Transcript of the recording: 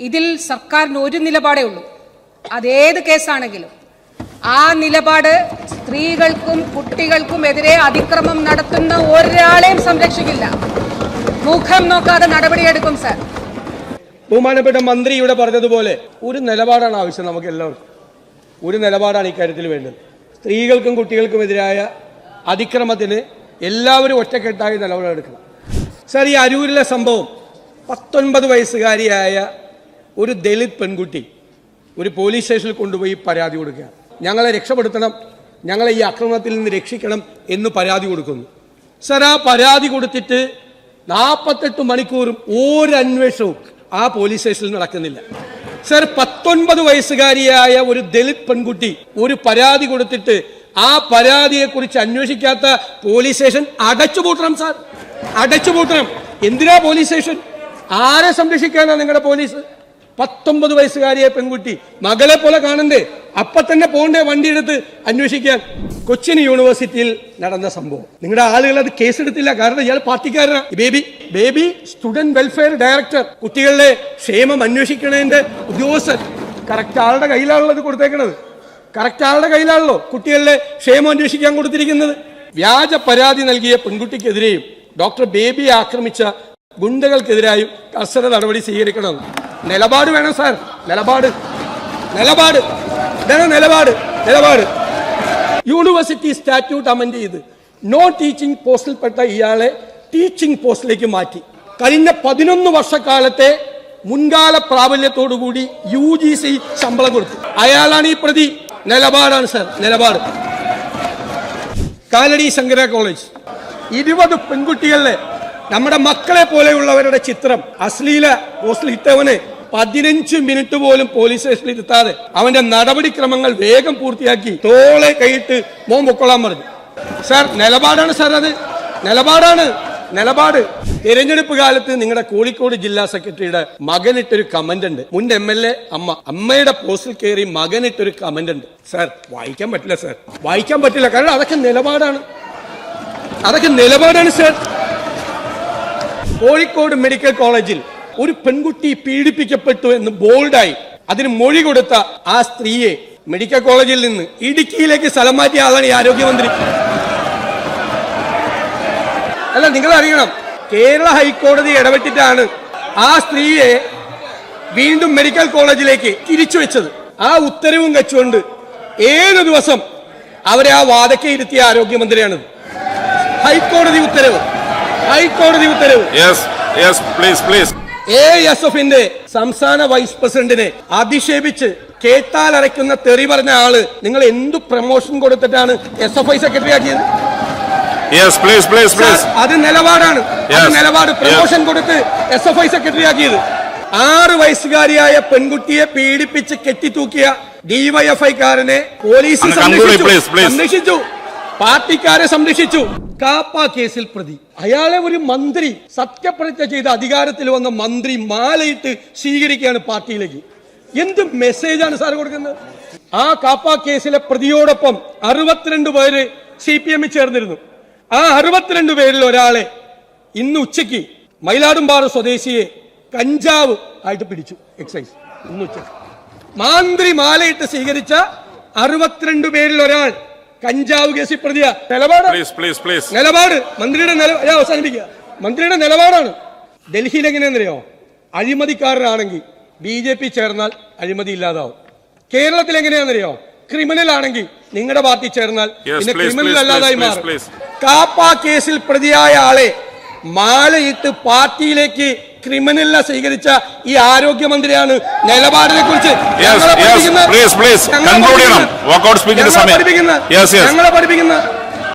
ഇതിൽ സർക്കാരിന് ഒരു നിലപാടേ ഉള്ളൂ. അതേത് കേസാണെങ്കിലും ആ നിലപാട് സ്ത്രീകൾക്കും കുട്ടികൾക്കും എതിരെ അതിക്രമം നടത്തുന്ന ഒരാളെയും സംരക്ഷിക്കില്ല. മുഖം നോക്കാതെ നടപടിയെടുക്കും സർ. ബഹുമാനപ്പെട്ട മന്ത്രി ഇവിടെ പറഞ്ഞതുപോലെ ഒരു നിലപാടാണ് ആവശ്യം. നമുക്ക് എല്ലാവർക്കും ഒരു നിലപാടാണ് ഇക്കാര്യത്തിൽ വേണ്ടത്. സ്ത്രീകൾക്കും കുട്ടികൾക്കും എതിരായ അതിക്രമത്തിന് എല്ലാവരും ഒറ്റക്കെട്ടായി നിലപാടെടുക്കണം. സർ, ഈ അരൂരിലെ സംഭവം 19 വയസ്സുകാരിയായ ഒരു ദളിത് പെൺകുട്ടി ഒരു പോലീസ് സ്റ്റേഷനിൽ കൊണ്ടുപോയി പരാതി കൊടുക്കുകയാണ്. ഞങ്ങളെ രക്ഷപ്പെടുത്തണം, ഞങ്ങളെ ഈ ആക്രമണത്തിൽ നിന്ന് രക്ഷിക്കണം എന്ന് പരാതി കൊടുക്കുന്നു. സർ, ആ പരാതി കൊടുത്തിട്ട് 48 മണിക്കൂറും ഒരു അന്വേഷണവും ആ പോലീസ് സ്റ്റേഷനിൽ നടക്കുന്നില്ല. സർ, 19 വയസ്സുകാരിയായ ഒരു ദളിത് പെൺകുട്ടി ഒരു പരാതി കൊടുത്തിട്ട് ആ പരാതിയെക്കുറിച്ച് അന്വേഷിക്കാത്ത പോലീസ് സ്റ്റേഷൻ അടച്ചുപൂട്ടണം. സാർ, അടച്ചുപൂട്ടണം. എന്തിനാ പോലീസ് സ്റ്റേഷൻ? ആരെ സംരക്ഷിക്കാനാണ് നിങ്ങളുടെ പോലീസ്? 19 വയസ്സുകാരിയെ പെൺകുട്ടി മകളെ പോലെ കാണണ്ടേ? അപ്പൊ തന്നെ പോണ്ടേ വണ്ടി എടുത്ത് അന്വേഷിക്കാൻ? കൊച്ചിൻ യൂണിവേഴ്സിറ്റിയിൽ നടന്ന സംഭവം നിങ്ങളുടെ ആളുകൾ അത് കേസെടുത്തില്ല. കാരണം ഇയാൾ പാർട്ടിക്കാരനാ. ബേബി സ്റ്റുഡന്റ് വെൽഫെയർ ഡയറക്ടർ, കുട്ടികളുടെ ക്ഷേമം അന്വേഷിക്കണതിന്റെ ഉദ്യോഗസ്ഥൻ. കറക്റ്റ് ആളുടെ കയ്യിലാണല്ലോ അത് കൊടുത്തേക്കണത്. കറക്റ്റ് ആളുടെ കയ്യിലാണല്ലോ കുട്ടികളുടെ ക്ഷേമം അന്വേഷിക്കാൻ കൊടുത്തിരിക്കുന്നത്. വ്യാജ പരാതി നൽകിയ പെൺകുട്ടിക്കെതിരെയും ഡോക്ടർ ബേബിയെ ആക്രമിച്ച ഗുണ്ടകൾക്കെതിരായും കർശന നടപടി സ്വീകരിക്കണം. നിലപാട് വേണം സാർ. നിലപാട് യൂണിവേഴ്സിറ്റി സ്റ്റാറ്റ്യൂട്ട് അമെന്റ് ചെയ്ത് നോൺ ടീച്ചിങ് പോസ്റ്റിൽപ്പെട്ട ഇയാളെ ടീച്ചിങ് പോസ്റ്റിലേക്ക് മാറ്റി. കഴിഞ്ഞ 11 വർഷക്കാലത്തെ മുൻകാല പ്രാബല്യത്തോടുകൂടി UGC ശമ്പളം കൊടുത്തു. അയാളാണ് ഈ പ്രതി. നിലപാടാണ് സാർ, നിലപാട്. കാലടി ശങ്കര കോളേജ് 20 പെൺകുട്ടികളിലെ നമ്മുടെ മക്കളെ പോലെയുള്ളവരുടെ ചിത്രം അശ്ലീല പോസ്റ്റിൽ ഇട്ടവന് 15 മിനിറ്റ് പോലും പോലീസ് സ്റ്റേഷനിൽ ഇരുത്താതെ അവന്റെ നടപടിക്രമങ്ങൾ വേഗം പൂർത്തിയാക്കി തോളെ കൈയിട്ട് മോൻ പൊക്കൊള്ളാൻ പറഞ്ഞു. സാർ, നിലപാടാണ് സാർ, അത് നിലപാട്. തിരഞ്ഞെടുപ്പ് കാലത്ത് നിങ്ങളുടെ കോഴിക്കോട് ജില്ലാ സെക്രട്ടറിയുടെ മകനിട്ടൊരു കമന്റ് ഉണ്ട്. മുൻ MLA അമ്മയുടെ പോസ്റ്റിൽ കയറി മകനിട്ടൊരു കമന്റ് ഉണ്ട്. സാർ, വായിക്കാൻ പറ്റില്ല സാർ, വായിക്കാൻ പറ്റില്ല. കാരണം അതൊക്കെ നിലപാടാണ് സാർ. കോഴിക്കോട് മെഡിക്കൽ കോളേജിൽ ഒരു പെൺകുട്ടി പീഡിപ്പിക്കപ്പെട്ടു എന്ന് ബോൾഡായി അതിന് മൊഴി കൊടുത്ത ആ സ്ത്രീയെ മെഡിക്കൽ കോളേജിൽ നിന്ന് ഇടുക്കിയിലേക്ക് സ്ഥലം മാറ്റിയ ആളാണ് ഈ ആരോഗ്യമന്ത്രി. അല്ല, നിങ്ങൾ അറിയണം, കേരള ഹൈക്കോടതി ഇടപെട്ടിട്ടാണ് ആ സ്ത്രീയെ വീണ്ടും മെഡിക്കൽ കോളേജിലേക്ക് തിരിച്ചുവെച്ചത്. ആ ഉത്തരവും വെച്ചുകൊണ്ട് 7 ദിവസം അവരെ ആ വാദക്കെ ഇരുത്തിയ ആരോഗ്യമന്ത്രിയാണിത്. ഹൈക്കോടതി ഉത്തരവ്. ASFന്റെ സംസ്ഥാന വൈസ് പ്രസിഡന്റിനെ അധിക്ഷേപിച്ച് കേട്ടാൽ അരയ്ക്കുന്ന തെറി പറഞ്ഞ ആള് നിങ്ങൾ എന്ത് പ്രമോഷൻ കൊടുത്തിട്ടാണ് SFI സെക്രട്ടറി ആക്കിയത്? അത് നിലപാടാണ്. പ്രമോഷൻ കൊടുത്ത് SFI സെക്രട്ടറി ആക്കിയത്. 6 വയസ്സുകാരിയായ പെൺകുട്ടിയെ പീഡിപ്പിച്ച് കെട്ടിത്തൂക്കിയ DYFI-കാരനെ പോലീസ് സംരക്ഷിച്ചു, പാർട്ടിക്കാരെ സംരക്ഷിച്ചു. കാപ്പ കേസിൽ പ്രതി അയാളെ ഒരു മന്ത്രി സത്യപ്രതിജ്ഞ ചെയ്ത് അധികാരത്തിൽ വന്ന മന്ത്രി മാലയിട്ട് സ്വീകരിക്കുകയാണ് പാർട്ടിയിലേക്ക്. എന്ത് മെസ്സേജാണ് സാർ കൊടുക്കുന്നത്? ആ കാപ്പ കേസിലെ പ്രതിയോടൊപ്പം 62 പേര് CPM ചേർന്നിരുന്നു. ആ 62 പേരിൽ ഒരാളെ ഇന്ന് ഉച്ചയ്ക്ക് മയിലാടുംപാറ സ്വദേശിയെ കഞ്ചാവ് ആയിട്ട് പിടിച്ചു എക്സൈസ്. ഇന്ന് ഉച്ചയ്ക്ക് മന്ത്രി മാലയിട്ട് സ്വീകരിച്ച 62 പേരിൽ ഒരാൾ കഞ്ചാവ് കേസിൽ പ്രതിയാ. നിലപാട് മന്ത്രിയുടെ നിലപാടാണ്. ഡൽഹിയിൽ എങ്ങനെയാണെന്നറിയോ? അഴിമതിക്കാരനാണെങ്കിൽ BJP ചേർന്നാൽ അഴിമതി ഇല്ലാതാവും. കേരളത്തിൽ എങ്ങനെയാണെന്നറിയോ? ക്രിമിനൽ ആണെങ്കിൽ നിങ്ങളുടെ പാർട്ടി ചേർന്നാൽ പിന്നെ ക്രിമിനൽ അല്ലാതായി മാറും. കാപ്പ കേസിൽ പ്രതിയായ ആളെ മാലയിട്ട് പാർട്ടിയിലേക്ക് ക്രിമിനലിനെ സ്വീകരിച്ച ഈ ആരോഗ്യമന്ത്രിയാണ് നിലപാടിനെ കുറിച്ച് ഞങ്ങളെ പഠിപ്പിക്കുന്നത്.